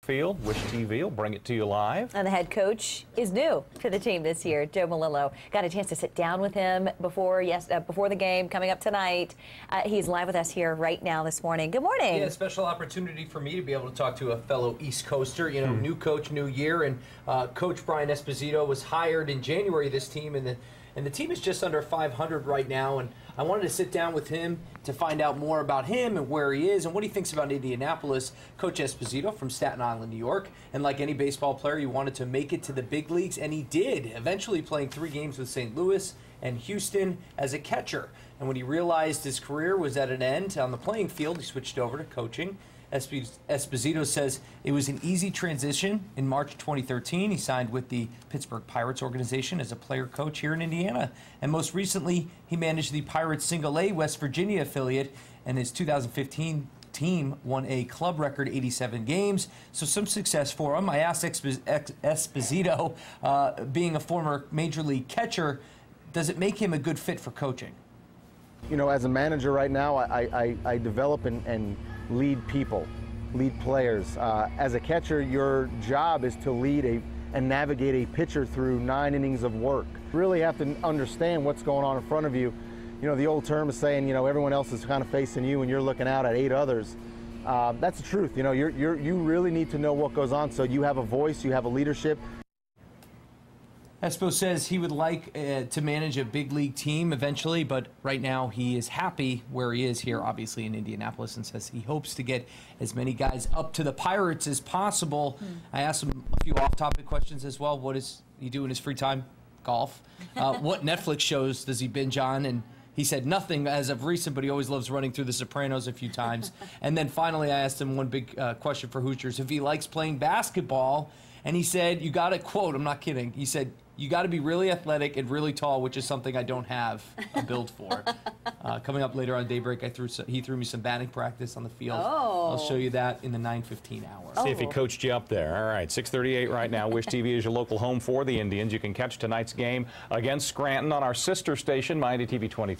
field. Wish TV will bring it to you live. And the head coach is new to the team this year. Joe Malillo. Got a chance to sit down with him before the game coming up tonight. He's live with us here right now this morning. Good morning. Yeah, special opportunity for me to be able to talk to a fellow East Coaster. You know, new coach, new year, and Coach Brian Esposito was hired in January of this team, and the team is just under 500 right now, and I wanted to sit down with him to find out more about him and where he is and what he thinks about Indianapolis. Coach Esposito from Staten Island, New York, and like any baseball player, he wanted to make it to the big leagues, and he did, eventually playing 3 games with St. Louis and Houston as a catcher. And when he realized his career was at an end on the playing field, he switched over to coaching. Esposito says it was an easy transition. In March 2013, he signed with the Pittsburgh Pirates organization as a player coach here in Indiana. And most recently, he managed the Pirates Single-A West Virginia affiliate, and his 2015 team won a club record 87 games. So some success for him. I asked Esposito, being a former major league catcher, does it make him a good fit for coaching? You know, as a manager right now, I develop and lead people, lead players. As a catcher, your job is to lead and navigate a pitcher through 9 innings of work. You really have to understand what's going on in front of you. You know, the old term is saying, you know, everyone else is kind of facing you and you're looking out at 8 others. That's the truth. You know, you really need to know what goes on so you have a voice, you have a leadership. Espo says he would like to manage a big league team eventually, but right now he is happy where he is here, obviously in Indianapolis, and says he hopes to get as many guys up to the Pirates as possible. I asked him a few off-topic questions as well. What does he do in his free time? Golf. What Netflix shows does he binge on? And he said nothing as of recent, but he always loves running through The Sopranos a few times. And then finally I asked him one big question for Hoosiers, if he likes playing basketball. And he said, you got to, quote, I'm not kidding, he said, you got to be really athletic and really tall, which is something I don't have a build for. Coming up later on Daybreak, he threw me some batting practice on the field. Oh. I'll show you that in the 9:15 hour. See if he coached you up there. All right, 6:38 right now. Wish TV is your local home for the Indians. You can catch tonight's game against Scranton on our sister station, Mighty TV 23.